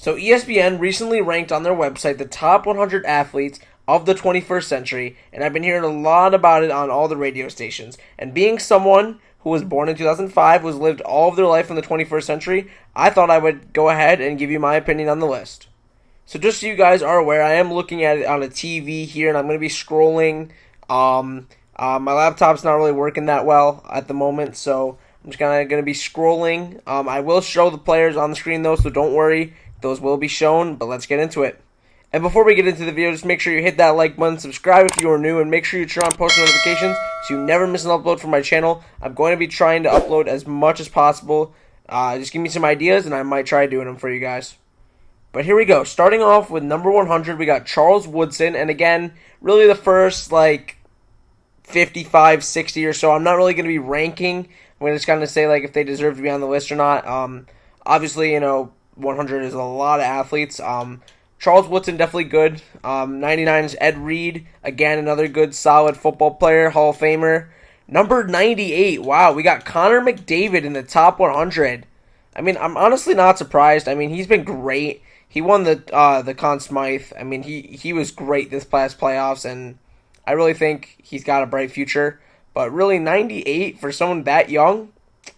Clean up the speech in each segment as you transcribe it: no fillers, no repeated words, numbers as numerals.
So ESPN recently ranked on their website the top 100 athletes of the 21st century, and I've been hearing a lot about it on all the radio stations. And being someone who was born in 2005, who's lived all of their life in the 21st century, I thought I would go ahead and give you my opinion on the list. So just so you guys are aware, I am looking at it on a TV here, and I'm going to be scrolling. My laptop's not really working that well at the moment, so I'm just going to be scrolling. I will show the players on the screen, though, so don't worry. Those will be shown, but let's get into it. And before we get into the video, just make sure you hit that like button, subscribe if you are new, and make sure you turn on post notifications so you never miss an upload from my channel. I'm going to be trying to upload as much as possible. Just give me some ideas, and I might try doing them for you guys. But here we go. Starting off with number 100, we got Charles Woodson. And again, really the first, 55, 60 or so. I'm not really going to be ranking. I'm going to just kind of say, if they deserve to be on the list or not. Obviously, 100 is a lot of athletes. Charles Woodson, definitely good. 99 is Ed Reed. Again, another good, solid football player, Hall of Famer. Number 98, wow, we got Connor McDavid in the top 100. I mean, I'm honestly not surprised. I mean, he's been great. He won the Conn Smythe. I mean, he was great this past playoffs, and I really think he's got a bright future. But really, 98 for someone that young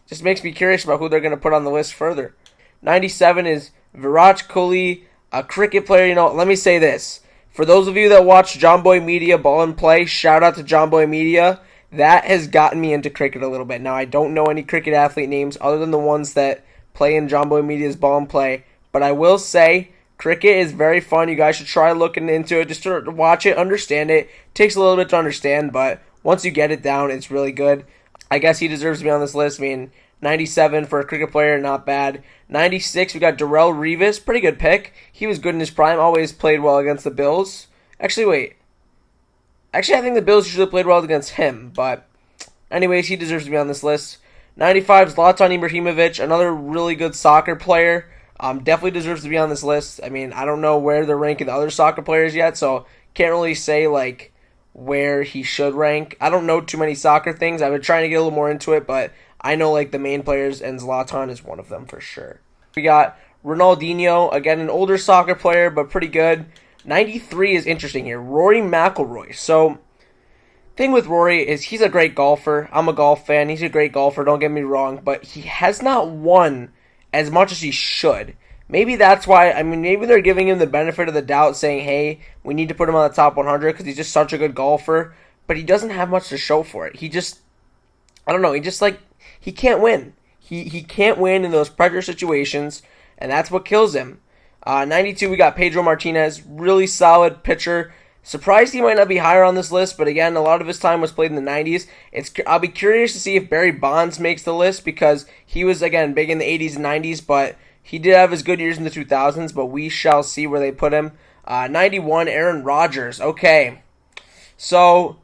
just makes me curious about who they're going to put on the list further. 97 is Virat Kohli, a cricket player. Let me say this. For those of you that watch John Boy Media Ball and Play, shout out to John Boy Media. That has gotten me into cricket a little bit. Now, I don't know any cricket athlete names other than the ones that play in John Boy Media's Ball and Play. But I will say, cricket is very fun. You guys should try looking into it, just to watch it, understand it. It takes a little bit to understand, but once you get it down, it's really good. I guess he deserves to be on this list. I mean, 97 for a cricket player, not bad. 96, we got Darrell Revis, pretty good pick. He was good in his prime, always played well against the Bills. Actually, wait. I think the Bills usually played well against him, but anyways, he deserves to be on this list. 95 is Zlatan Ibrahimovic, another really good soccer player. Definitely deserves to be on this list. I mean, I don't know where they're ranking the other soccer players yet, so can't really say, where he should rank. I don't know too many soccer things. I've been trying to get a little more into it, but I know, the main players, and Zlatan is one of them for sure. We got Ronaldinho, again, an older soccer player, but pretty good. 93 is interesting here. Rory McIlroy. So, thing with Rory is he's a great golfer. I'm a golf fan. He's a great golfer, don't get me wrong, but he has not won as much as he should. Maybe that's why, maybe they're giving him the benefit of the doubt, saying, hey, we need to put him on the top 100 because he's just such a good golfer, but he doesn't have much to show for it. He just, I don't know, he can't win. He can't win in those pressure situations, and that's what kills him. 92, we got Pedro Martinez, really solid pitcher. Surprised he might not be higher on this list, but again, a lot of his time was played in the 90s. I'll be curious to see if Barry Bonds makes the list because he was, again, big in the 80s and 90s, but he did have his good years in the 2000s, but we shall see where they put him. 91, Aaron Rodgers. Okay, so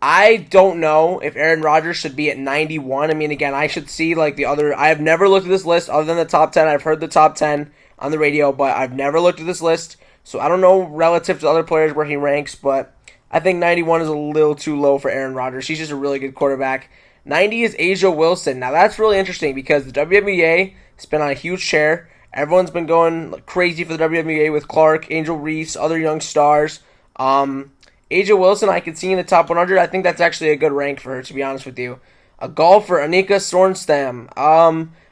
I don't know if Aaron Rodgers should be at 91. Again, I should see, the other. I have never looked at this list other than the top 10. I've heard the top 10 on the radio, but I've never looked at this list. So I don't know relative to other players where he ranks, but I think 91 is a little too low for Aaron Rodgers. He's just a really good quarterback. 90 is Asia Wilson. Now that's really interesting because the WNBA has been on a huge tear. Everyone's been going crazy for the WNBA with Clark, Angel Reese, other young stars. Asia Wilson I could see in the top 100. I think that's actually a good rank for her, to be honest with you. A golfer, Annika Sorenstam.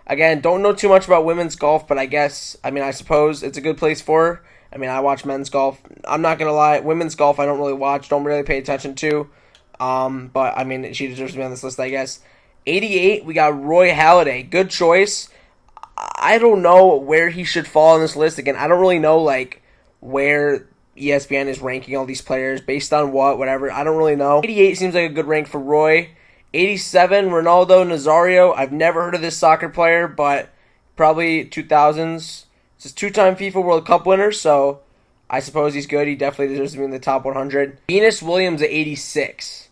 Again, don't know too much about women's golf, but I suppose it's a good place for her. I watch men's golf. I'm not going to lie. Women's golf I don't really watch. Don't really pay attention to. But, she deserves to be on this list, I guess. 88, we got Roy Halladay. Good choice. I don't know where he should fall on this list. Again, I don't really know, where ESPN is ranking all these players. Based on whatever. I don't really know. 88 seems like a good rank for Roy. 87, Ronaldo Nazario. I've never heard of this soccer player, but probably 2000s. He's a two-time FIFA World Cup winner, so I suppose he's good. He definitely deserves to be in the top 100. Venus Williams at 86.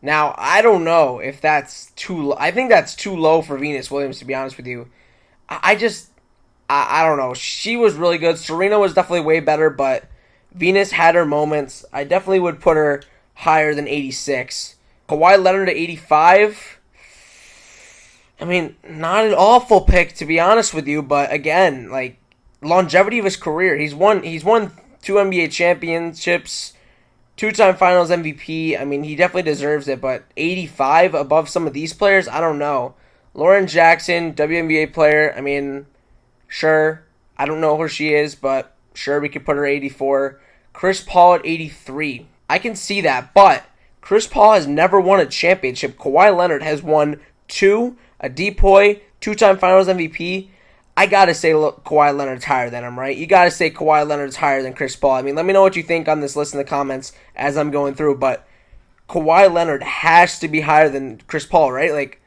Now, I don't know if that's too low. I think that's too low for Venus Williams, to be honest with you. I don't know. She was really good. Serena was definitely way better, but Venus had her moments. I definitely would put her higher than 86. Kawhi Leonard at 85. Not an awful pick, to be honest with you, but again, longevity of his career. He's won 2 NBA championships, 2-time Finals MVP. I mean, he definitely deserves it. But 85 above some of these players, I don't know. Lauren Jackson, WNBA player. I mean, sure. I don't know who she is, but sure, we could put her 84. Chris Paul at 83. I can see that, but Chris Paul has never won a championship. Kawhi Leonard has won two, a Depoy, 2-time Finals MVP. I gotta say, look, Kawhi Leonard's higher than him, right? You gotta say Kawhi Leonard's higher than Chris Paul. I mean, let me know what you think on this list in the comments as I'm going through, but Kawhi Leonard has to be higher than Chris Paul, right? Like,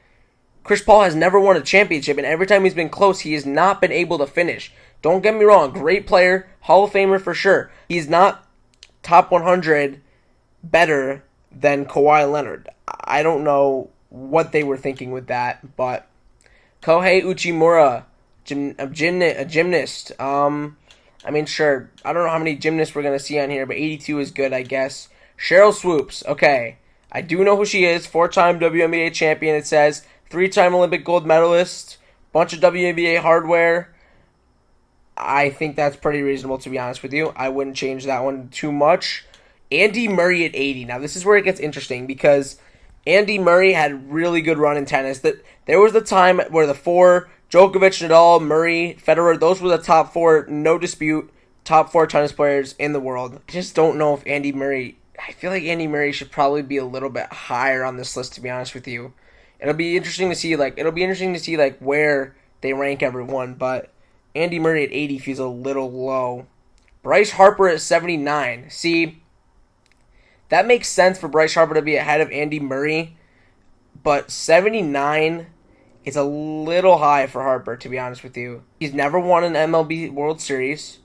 Chris Paul has never won a championship, and every time he's been close, he has not been able to finish. Don't get me wrong, great player, Hall of Famer for sure. He's not top 100 better than Kawhi Leonard. I don't know what they were thinking with that, but Kohei Uchimura, a gymnast. I mean, sure. I don't know how many gymnasts we're going to see on here, but 82 is good, I guess. Cheryl Swoops. Okay. I do know who she is. 4-time WNBA champion, it says. 3-time Olympic gold medalist. Bunch of WNBA hardware. I think that's pretty reasonable, to be honest with you. I wouldn't change that one too much. Andy Murray at 80. Now, this is where it gets interesting because Andy Murray had a really good run in tennis. There was the time where the four, Djokovic, Nadal, Murray, Federer, those were the top four, no dispute, top four tennis players in the world. I just don't know if Andy Murray, I feel like Andy Murray should probably be a little bit higher on this list, to be honest with you. It'll be interesting to see, where they rank everyone, but Andy Murray at 80 feels a little low. Bryce Harper at 79. See, that makes sense for Bryce Harper to be ahead of Andy Murray, but 79 is a little high for Harper, to be honest with you. He's never won an MLB World Series.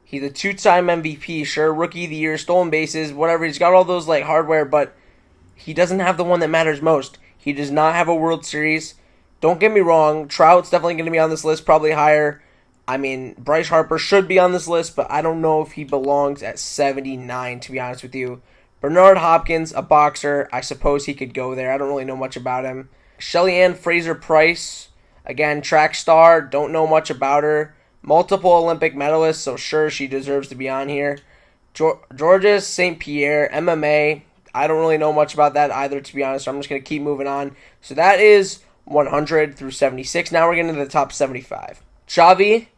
He's a 2-time MVP, sure, Rookie of the Year, stolen bases, whatever. He's got all those hardware, but he doesn't have the one that matters most. He does not have a World Series. Don't get me wrong, Trout's definitely going to be on this list, probably higher. I mean, Bryce Harper should be on this list, but I don't know if he belongs at 79, to be honest with you. Bernard Hopkins, a boxer. I suppose he could go there. I don't really know much about him. Shelly Ann Fraser-Price, again, track star. Don't know much about her. Multiple Olympic medalist, so sure, she deserves to be on here. Georges St. Pierre, MMA. I don't really know much about that either, to be honest, so I'm just going to keep moving on. So that is 100 through 76. Now we're getting to the top 75. Xavi,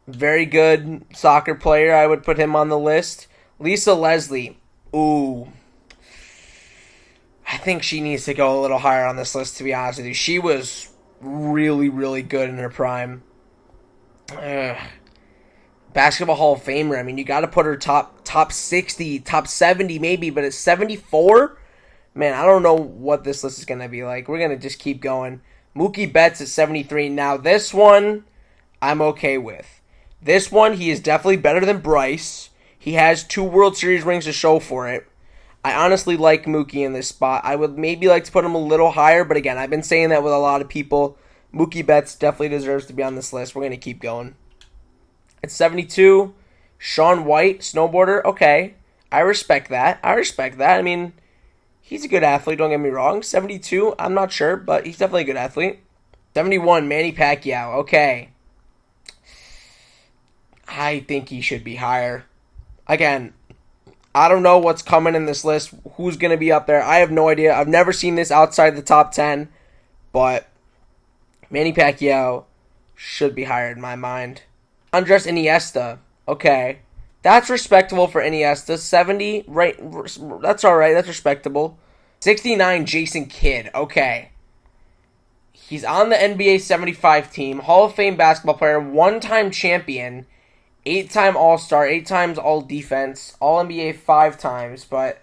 very good soccer player. I would put him on the list. Lisa Leslie. Ooh. I think she needs to go a little higher on this list, to be honest with you. She was really, really good in her prime. Basketball Hall of Famer. I mean, you got to put her top 60, top 70 maybe, but it's 74? Man, I don't know what this list is going to be like. We're going to just keep going. Mookie Betts at 73. Now, this one, I'm okay with. This one, he is definitely better than Bryce. He has 2 World Series rings to show for it. I honestly like Mookie in this spot. I would maybe like to put him a little higher, but again, I've been saying that with a lot of people. Mookie Betts definitely deserves to be on this list. We're going to keep going. At 72, Shaun White, snowboarder. Okay, I respect that. I mean, he's a good athlete, don't get me wrong. 72, I'm not sure, but he's definitely a good athlete. 71, Manny Pacquiao. Okay. I think he should be higher. Again, I don't know what's coming in this list, who's going to be up there. I have no idea. I've never seen this outside the top 10, but Manny Pacquiao should be higher in my mind. Andres Iniesta. Okay. That's respectable for Iniesta. 70, right? That's all right. That's respectable. 69, Jason Kidd. Okay. He's on the NBA 75 team. Hall of Fame basketball player. 1-time champion. 8-time All-Star. 8 times All-Defense. All-NBA 5 times. But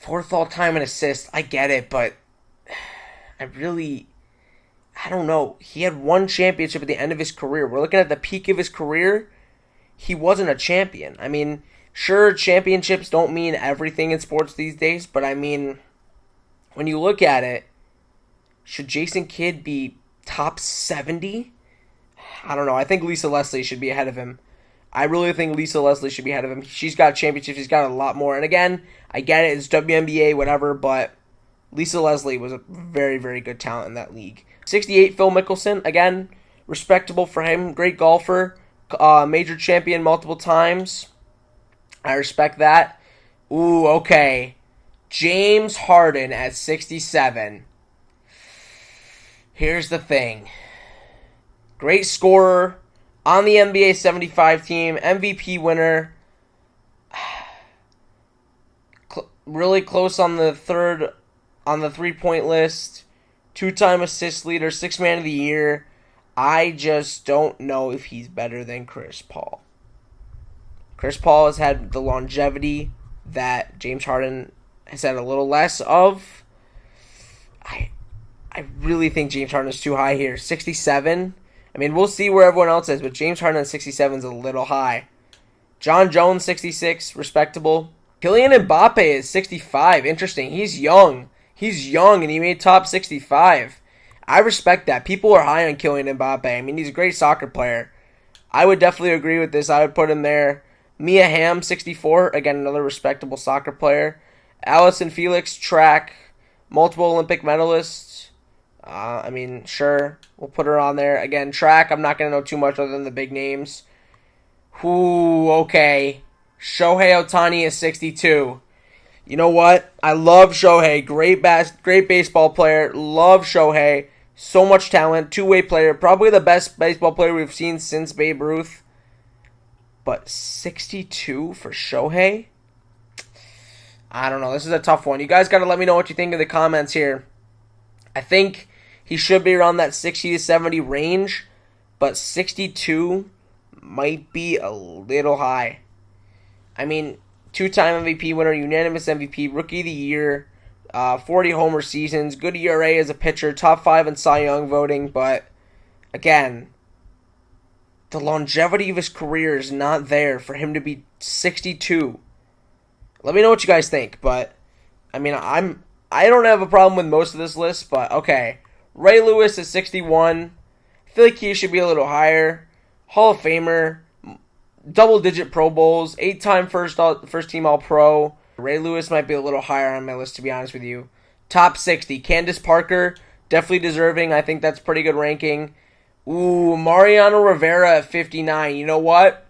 4th all-time in assists. I get it, but I don't know. He had 1 championship at the end of his career. We're looking at the peak of his career. He wasn't a champion. I mean, sure, championships don't mean everything in sports these days, but I mean, when you look at it, should Jason Kidd be top 70? I don't know. I think Lisa Leslie should be ahead of him. I really think Lisa Leslie should be ahead of him. She's got championships. She's got a lot more. And again, I get it. It's WNBA, whatever, but Lisa Leslie was a very, very good talent in that league. 68, Phil Mickelson. Again, Respectable for him. Great golfer. Major champion multiple times. I respect that. Ooh, okay. James Harden at 67. Here's the thing. Great scorer. On the NBA 75 team. MVP winner. Really close on the three-point list. 2-time assist leader. 6th man of the year. I just don't know if he's better than Chris Paul. Chris Paul has had the longevity that James Harden has had a little less of. I really think James Harden is too high here. 67. I mean, we'll see where everyone else is, but James Harden at 67 is a little high. John Jones, 66, respectable. Kylian Mbappe is 65. Interesting. He's young. And he made top 65. I respect that. People are high on Kylian Mbappe. I mean, he's a great soccer player. I would definitely agree with this. I would put him there. Mia Hamm, 64. Again, another respectable soccer player. Allison Felix, track. Multiple Olympic medalists. I mean, sure. We'll put her on there. Again, track. I'm not going to know too much other than the big names. Ooh, okay. Shohei Ohtani is 62. You know what? I love Shohei. Great baseball player. Love Shohei. So much talent. Two-way player. Probably the best baseball player we've seen since Babe Ruth. But 62 for Shohei? I don't know. This is a tough one. You guys got to let me know what you think in the comments here. I think he should be around that 60 to 70 range. But 62 might be a little high. I mean, 2-time MVP winner, unanimous MVP, Rookie of the Year, 40 homer seasons, good ERA as a pitcher, top 5 in Cy Young voting, but again, the longevity of his career is not there for him to be 62. Let me know what you guys think, but I mean, I don't have a problem with most of this list, but okay. Ray Lewis is 61. I feel like he should be a little higher. Hall of Famer. Double-digit Pro Bowls, 8-time first-team All-Pro. Ray Lewis might be a little higher on my list, to be honest with you. Top 60. Candace Parker, definitely deserving. I think that's pretty good ranking. Ooh, Mariano Rivera at 59. You know what?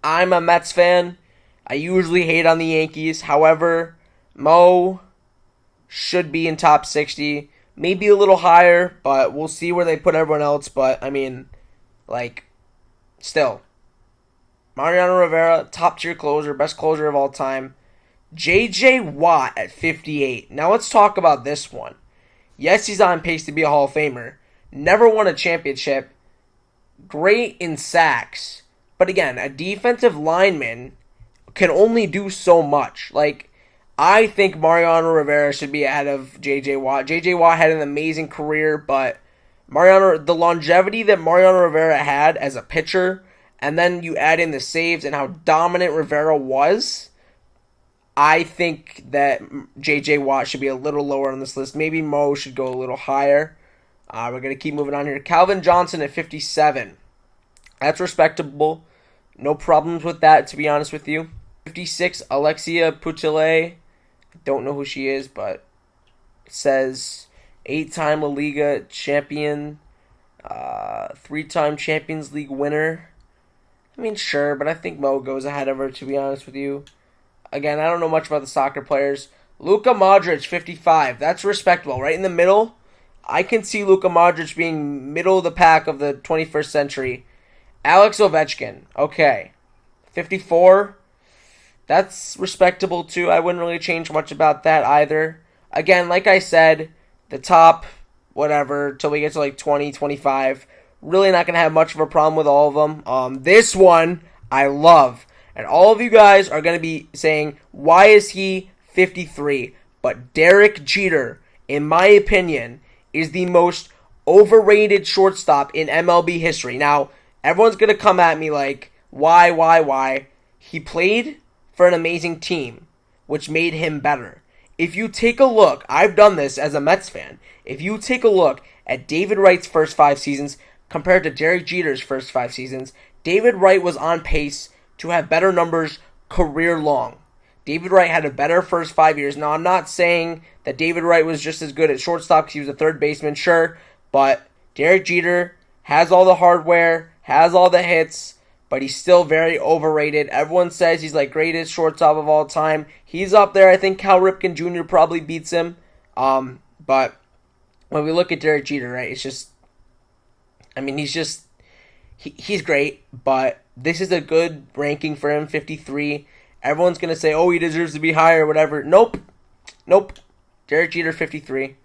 I'm a Mets fan. I usually hate on the Yankees. However, Mo should be in top 60. Maybe a little higher, but we'll see where they put everyone else. But, I mean, like, still. Mariano Rivera, top-tier closer, best closer of all time. J.J. Watt at 58. Now let's talk about this one. Yes, he's on pace to be a Hall of Famer. Never won a championship. Great in sacks. But again, a defensive lineman can only do so much. Like, I think Mariano Rivera should be ahead of J.J. Watt. J.J. Watt had an amazing career, but the longevity that Mariano Rivera had as a pitcher, and then you add in the saves and how dominant Rivera was, I think that J.J. Watt should be a little lower on this list. Maybe Mo should go a little higher. We're going to keep moving on here. Calvin Johnson at 57. That's respectable. No problems with that, to be honest with you. 56, Alexia Putellas. I don't know who she is, but it says 8-time La Liga champion, 3-time Champions League winner. I mean, sure, but I think Mo goes ahead of her, to be honest with you. Again, I don't know much about the soccer players. Luka Modric, 55. That's respectable. Right in the middle. I can see Luka Modric being middle of the pack of the 21st century. Alex Ovechkin. Okay. 54. That's respectable, too. I wouldn't really change much about that either. Again, like I said, the top, whatever, till we get to like 20, 25. Really not going to have much of a problem with all of them. This one, I love. And all of you guys are going to be saying, why is he 53? But Derek Jeter, in my opinion, is the most overrated shortstop in MLB history. Now, everyone's going to come at me like, why? He played for an amazing team, which made him better. If you take a look, I've done this as a Mets fan. If you take a look at David Wright's first 5 seasons compared to Derek Jeter's first 5 seasons, David Wright was on pace to have better numbers career long. David Wright had a better first 5 years. Now, I'm not saying that David Wright was just as good at shortstop because he was a third baseman, sure, but Derek Jeter has all the hardware, has all the hits, but he's still very overrated. Everyone says he's like greatest shortstop of all time. He's up there. I think Cal Ripken Jr. probably beats him. But when we look at Derek Jeter, right, it's just, I mean, he's great, but this is a good ranking for him, 53. Everyone's going to say, oh, he deserves to be higher, whatever. Nope. Derek Jeter, 53.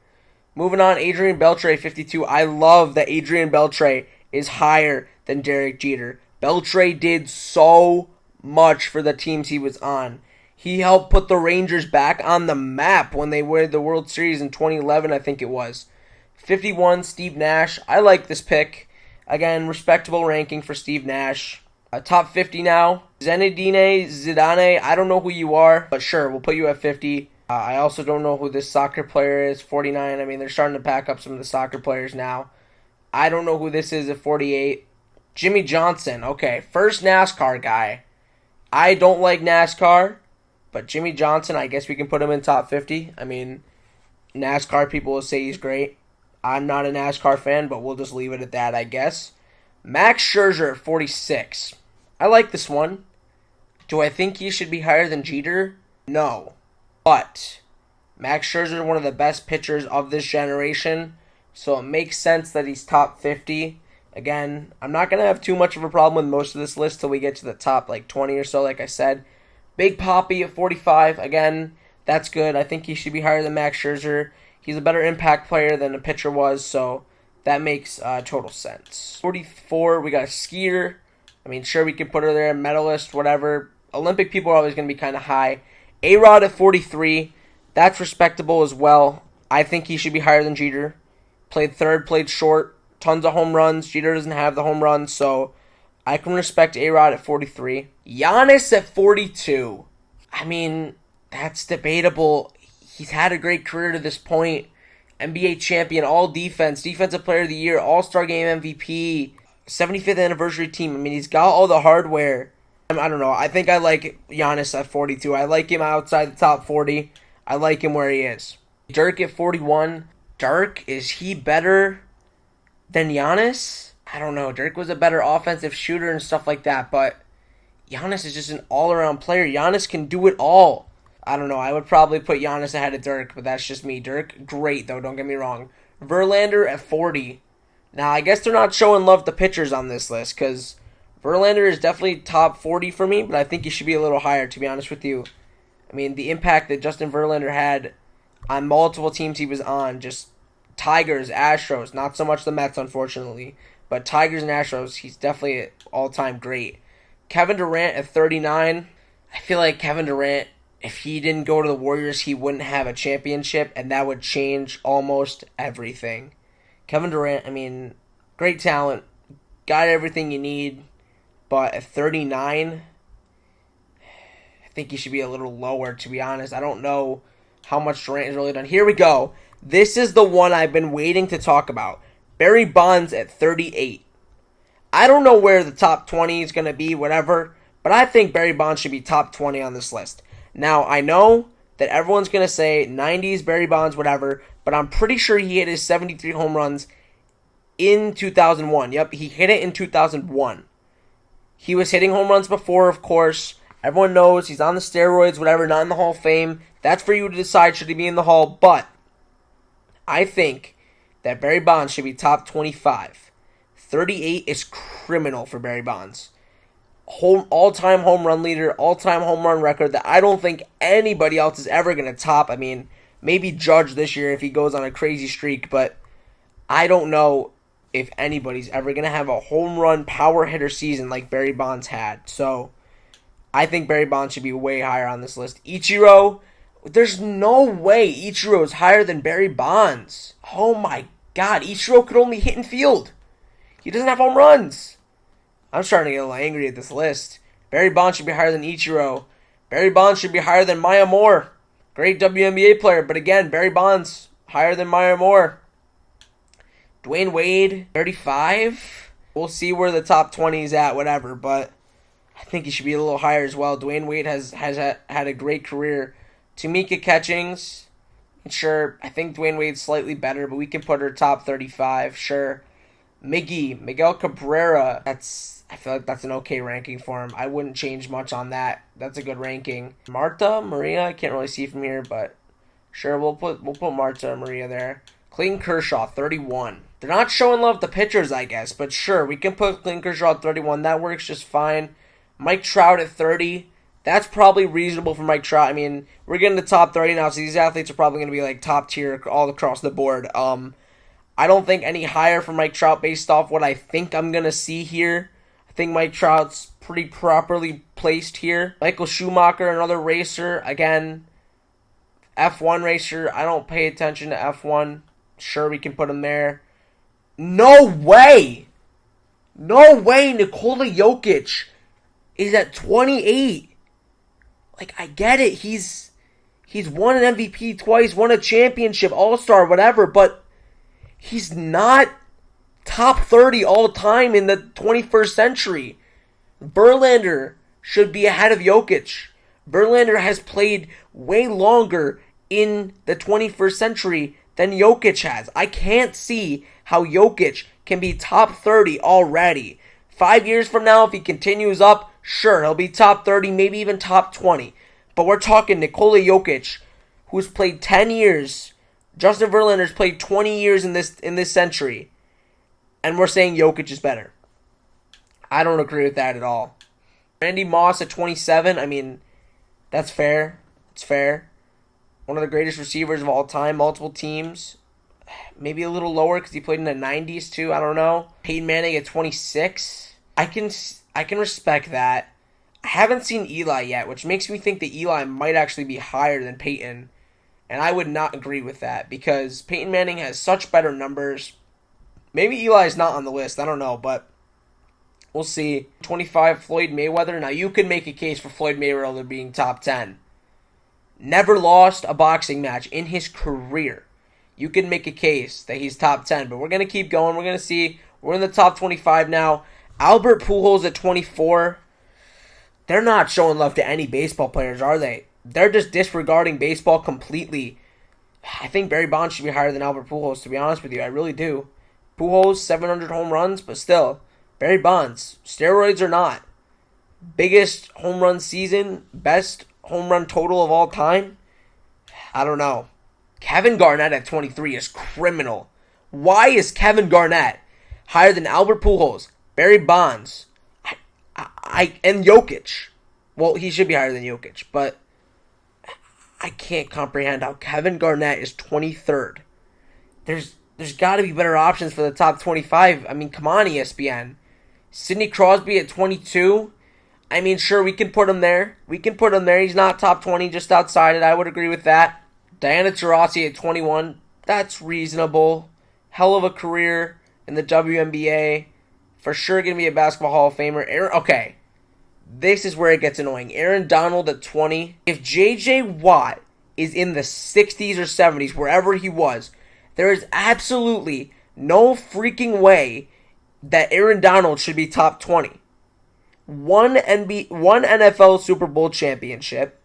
Moving on, Adrian Beltre, 52. I love that Adrian Beltre is higher than Derek Jeter. Beltre did so much for the teams he was on. He helped put the Rangers back on the map when they won the World Series in 2011, I think it was. 51, Steve Nash. I like this pick. Again, respectable ranking for Steve Nash. Top 50 now. Zinedine Zidane. I don't know who you are, but sure, we'll put you at 50. I also don't know who this soccer player is. 49. I mean, they're starting to pack up some of the soccer players now. I don't know who this is at 48. Jimmy Johnson. Okay, first NASCAR guy. I don't like NASCAR, but Jimmy Johnson, I guess we can put him in top 50. I mean, NASCAR people will say he's great. I'm not a NASCAR fan, but we'll just leave it at that, I guess. Max Scherzer at 46. I like this one. Do I think he should be higher than Jeter? No. But Max Scherzer is one of the best pitchers of this generation, so it makes sense that he's top 50. Again, I'm not going to have too much of a problem with most of this list till we get to the top 20 or so, like I said. Big Papi at 45. Again, that's good. I think he should be higher than Max Scherzer. He's a better impact player than a pitcher was, so that makes total sense. 44, we got a skier. I mean, sure, we can put her there, medalist, whatever. Olympic people are always going to be kind of high. A-Rod at 43, that's respectable as well. I think he should be higher than Jeter. Played third, played short, tons of home runs. Jeter doesn't have the home runs, so I can respect A-Rod at 43. Giannis at 42. I mean, that's debatable. He's had a great career to this point. NBA champion, all defense, defensive player of the year, all-star game MVP, 75th anniversary team. I mean, he's got all the hardware. I don't know. I think I like Giannis at 42. I like him outside the top 40. I like him where he is. Dirk at 41. Dirk, is he better than Giannis? I don't know. Dirk was a better offensive shooter and stuff like that, but Giannis is just an all-around player. Giannis can do it all. I don't know. I would probably put Giannis ahead of Dirk, but that's just me. Dirk, great, though. Don't get me wrong. Verlander at 40. Now, I guess they're not showing love to pitchers on this list, because Verlander is definitely top 40 for me, but I think he should be a little higher, to be honest with you. I mean, the impact that Justin Verlander had on multiple teams he was on, just Tigers, Astros, not so much the Mets, unfortunately, but Tigers and Astros, he's definitely all-time great. Kevin Durant at 39. I feel like Kevin Durant, if he didn't go to the Warriors, he wouldn't have a championship, and that would change almost everything. Kevin Durant, I mean, great talent, got everything you need, but at 39, I think he should be a little lower, to be honest. I don't know how much Durant has really done. Here we go. This is the one I've been waiting to talk about. Barry Bonds at 38. I don't know where the top 20 is going to be, whatever, but I think Barry Bonds should be top 20 on this list. Now, I know that everyone's going to say 90s, Barry Bonds, whatever, but I'm pretty sure he hit his 73 home runs in 2001. Yep, he hit it in 2001. He was hitting home runs before, of course. Everyone knows he's on the steroids, whatever, not in the Hall of Fame. That's for you to decide should he be in the Hall, but I think that Barry Bonds should be top 25. 38 is criminal for Barry Bonds. All-time home run leader, all-time home run record that I don't think anybody else is ever going to top. I mean, maybe Judge this year if he goes on a crazy streak, but I don't know if anybody's ever going to have a home run power hitter season like Barry Bonds had. So I think Barry Bonds should be way higher on this list. Ichiro, there's no way Ichiro is higher than Barry Bonds. Oh my God, Ichiro could only hit and field. He doesn't have home runs. I'm starting to get a little angry at this list. Barry Bonds should be higher than Ichiro. Barry Bonds should be higher than Maya Moore. Great WNBA player, but again, Barry Bonds higher than Maya Moore. Dwayne Wade, 35. We'll see where the top 20 is at, whatever, but I think he should be a little higher as well. Dwayne Wade has had a great career. Tamika Catchings, sure, I think Dwayne Wade's slightly better, but we can put her top 35, sure. Miguel Cabrera. I feel like that's an okay ranking for him. I wouldn't change much on that. That's a good ranking. Marta, Maria, I can't really see from here, but sure, we'll put Marta and Maria there. Clayton Kershaw, 31. They're not showing love to pitchers, I guess, but sure, we can put Clayton Kershaw at 31. That works just fine. Mike Trout at 30. That's probably reasonable for Mike Trout. I mean, we're getting the top 30 now, so these athletes are probably going to be like top tier all across the board. I don't think any higher for Mike Trout based off what I think I'm going to see here. I think Mike Trout's pretty properly placed here. Michael Schumacher, another racer. Again, F1 racer. I don't pay attention to F1. Sure, we can put him there. No way! No way Nikola Jokic is at 28. Like, I get it. He's won an MVP twice, won a championship, All-Star, whatever, but he's not top 30 all time in the 21st century. Verlander should be ahead of Jokic. Verlander has played way longer in the 21st century than Jokic has. I can't see how Jokic can be top 30 already. 5 years from now, if he continues up, sure, he'll be top 30, maybe even top 20. But we're talking Nikola Jokic, who's played 10 years. Justin Verlander's played 20 years in this century. And we're saying Jokic is better. I don't agree with that at all. Randy Moss at 27, I mean, that's fair. It's fair. One of the greatest receivers of all time, multiple teams. Maybe a little lower because he played in the 90s too, I don't know. Peyton Manning at 26. I can respect that. I haven't seen Eli yet, which makes me think that Eli might actually be higher than Peyton. And I would not agree with that because Peyton Manning has such better numbers. Maybe Eli's not on the list. I don't know, but we'll see. 25, Floyd Mayweather. Now, you could make a case for Floyd Mayweather being top 10. Never lost a boxing match in his career. You could make a case that he's top 10, but we're going to keep going. We're going to see. We're in the top 25 now. Albert Pujols at 24. They're not showing love to any baseball players, are they? They're just disregarding baseball completely. I think Barry Bonds should be higher than Albert Pujols, to be honest with you. I really do. Pujols, 700 home runs, but still, Barry Bonds, steroids or not, biggest home run season, best home run total of all time? I don't know. Kevin Garnett at 23 is criminal. Why is Kevin Garnett higher than Albert Pujols, Barry Bonds, and Jokic? Well, he should be higher than Jokic, but I can't comprehend how Kevin Garnett is 23rd. There's got to be better options for the top 25. I mean, come on, ESPN. Sidney Crosby at 22. I mean, sure, we can put him there. He's not top 20, just outside it. I would agree with that. Diana Taurasi at 21. That's reasonable. Hell of a career in the WNBA. For sure going to be a Basketball Hall of Famer. Okay. This is where it gets annoying. Aaron Donald at 20. If J.J. Watt is in the 60s or 70s, wherever he was, there is absolutely no freaking way that Aaron Donald should be top 20. One NFL Super Bowl championship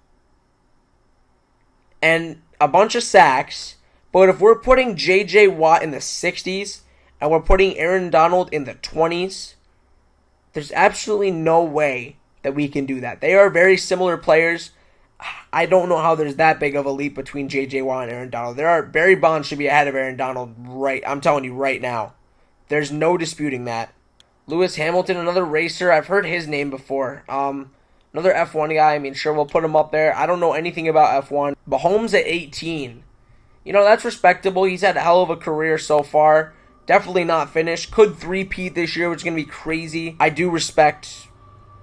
and a bunch of sacks. But if we're putting J.J. Watt in the 60s and we're putting Aaron Donald in the 20s, there's absolutely no way that we can do that. They are very similar players. I don't know how there's that big of a leap between J.J. Watt and Aaron Donald. Barry Bonds should be ahead of Aaron Donald I'm telling you right now. There's no disputing that. Lewis Hamilton, another racer. I've heard his name before. Another F1 guy. I mean, sure, we'll put him up there. I don't know anything about F1. Mahomes at 18. You know, that's respectable. He's had a hell of a career so far. Definitely not finished. Could three-peat this year, which is going to be crazy. I do respect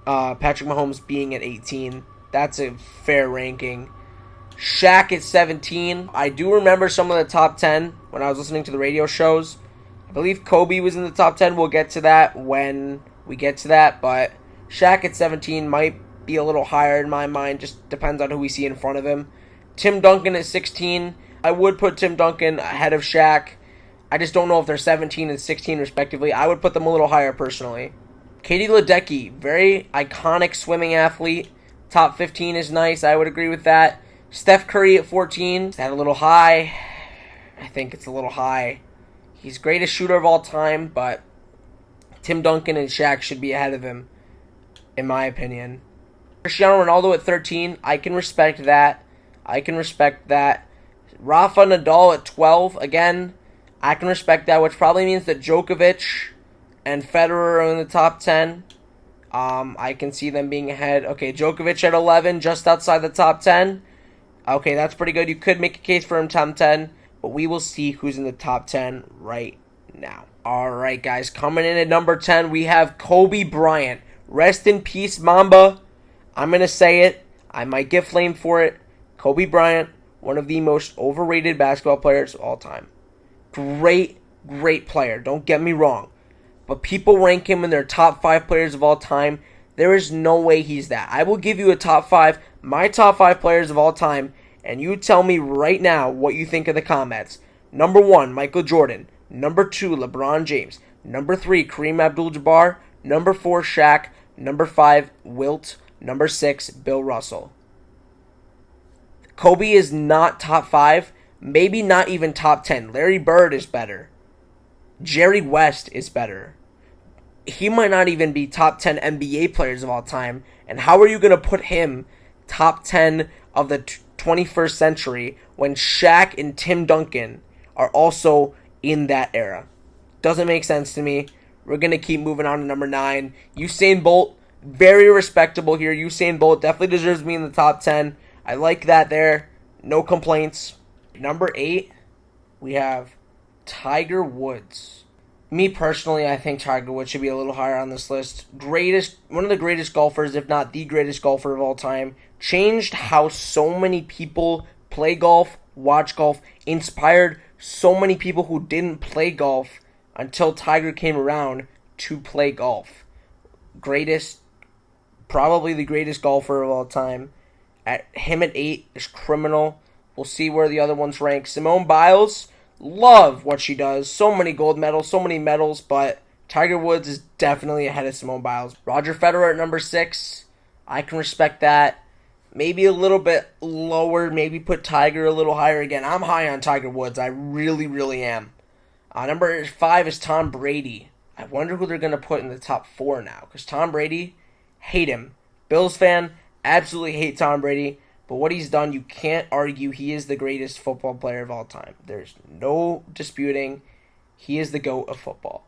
Patrick Mahomes being at 18. That's a fair ranking. Shaq at 17. I do remember some of the top 10 when I was listening to the radio shows. I believe Kobe was in the top 10. We'll get to that when we get to that. But Shaq at 17 might be a little higher in my mind. Just depends on who we see in front of him. Tim Duncan at 16. I would put Tim Duncan ahead of Shaq. I just don't know if they're 17 and 16 respectively. I would put them a little higher personally. Katie Ledecky, very iconic swimming athlete. Top 15 is nice. I would agree with that. Steph Curry at 14. Is that a little high? I think it's a little high. He's greatest shooter of all time, but Tim Duncan and Shaq should be ahead of him, in my opinion. Cristiano Ronaldo at 13, I can respect that. Rafa Nadal at 12, again, I can respect that, which probably means that Djokovic and Federer are in the top 10. I can see them being ahead. Okay, Djokovic at 11, just outside the top 10. Okay, that's pretty good. You could make a case for him top 10, but we will see who's in the top 10 right now. All right, guys, coming in at number 10, we have Kobe Bryant. Rest in peace, Mamba. I'm going to say it. I might get flamed for it. Kobe Bryant, one of the most overrated basketball players of all time. Great player. Don't get me wrong. But people rank him in their top 5 players of all time. There is no way he's that. I will give you a top 5, my top 5 players of all time, and you tell me right now what you think in the comments. Number 1, Michael Jordan. Number 2, LeBron James. Number 3, Kareem Abdul-Jabbar. Number 4, Shaq. Number 5, Wilt. Number 6, Bill Russell. Kobe is not top 5, maybe not even top 10. Larry Bird is better. Jerry West is better. He might not even be top 10 NBA players of all time. And how are you going to put him top 10 of the 21st century when Shaq and Tim Duncan are also in that era? Doesn't make sense to me. We're going to keep moving on to number 9. Usain Bolt, very respectable here. Usain Bolt definitely deserves to be in the top 10. I like that there. No complaints. Number 8, we have Tiger Woods. Me personally, I think Tiger Woods should be a little higher on this list. One of the greatest golfers, if not the greatest golfer of all time. Changed how so many people play golf, watch golf. Inspired so many people who didn't play golf until Tiger came around to play golf. Probably the greatest golfer of all time. Him at 8 is criminal. We'll see where the other ones rank. Simone Biles, love what she does. So many gold medals, so many medals, but Tiger Woods is definitely ahead of Simone Biles. Roger Federer at number 6. I can respect that. Maybe a little bit lower. Maybe put Tiger a little higher again. I'm high on Tiger Woods. I really am. Number 5 is Tom Brady. I wonder who they're going to put in the top 4 now. Because Tom Brady, hate him. Bills fan, absolutely hate Tom Brady. But what he's done, you can't argue he is the greatest football player of all time. There's no disputing. He is the GOAT of football.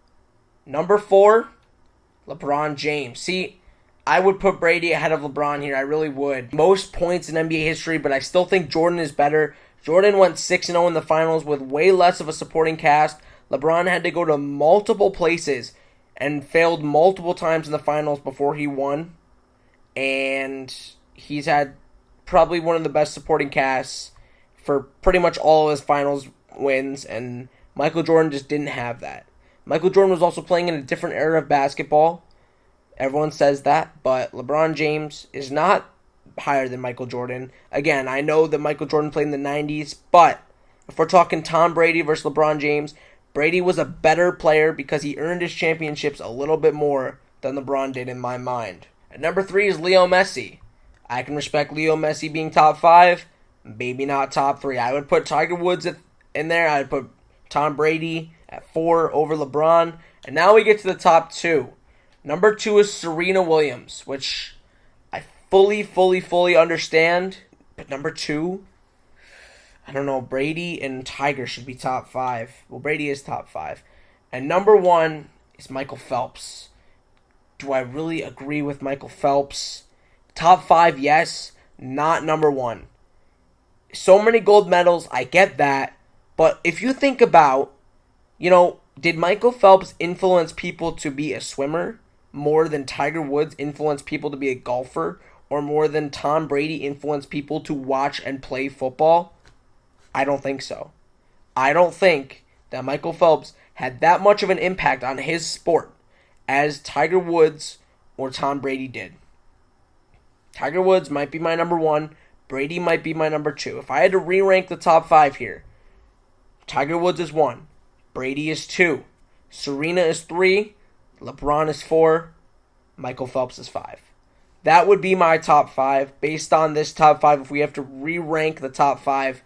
Number 4, LeBron James. See, I would put Brady ahead of LeBron here. I really would. Most points in NBA history, but I still think Jordan is better. Jordan went 6-0 in the finals with way less of a supporting cast. LeBron had to go to multiple places and failed multiple times in the finals before he won. And he's had probably one of the best supporting casts for pretty much all of his finals wins, and Michael Jordan just didn't have that. Michael Jordan was also playing in a different era of basketball. Everyone says that, but LeBron James is not higher than Michael Jordan. Again, I know that Michael Jordan played in the 90s, but if we're talking Tom Brady versus LeBron James, Brady was a better player because he earned his championships a little bit more than LeBron did in my mind. At number 3 is Leo Messi. I can respect Leo Messi being top 5, maybe not top 3. I would put Tiger Woods in there. I would put Tom Brady at 4 over LeBron. And now we get to the top 2. Number 2 is Serena Williams, which I fully understand. But number 2, I don't know, Brady and Tiger should be top 5. Well, Brady is top 5. And number 1 is Michael Phelps. Do I really agree with Michael Phelps? Top 5, yes. Not number 1. So many gold medals, I get that. But if you think about, did Michael Phelps influence people to be a swimmer more than Tiger Woods influenced people to be a golfer? Or more than Tom Brady influenced people to watch and play football? I don't think so. I don't think that Michael Phelps had that much of an impact on his sport as Tiger Woods or Tom Brady did. Tiger Woods might be my number 1. Brady might be my number 2. If I had to re-rank the top 5 here, Tiger Woods is 1. Brady is 2. Serena is 3. LeBron is 4. Michael Phelps is 5. That would be my top 5. Based on this top 5, if we have to re-rank the top 5,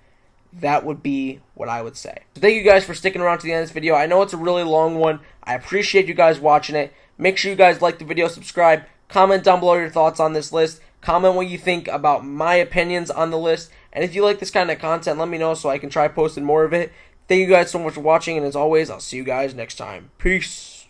that would be what I would say. So thank you guys for sticking around to the end of this video. I know it's a really long one. I appreciate you guys watching it. Make sure you guys like the video, subscribe, comment down below your thoughts on this list. Comment what you think about my opinions on the list. And if you like this kind of content, let me know so I can try posting more of it. Thank you guys so much for watching, and as always, I'll see you guys next time. Peace.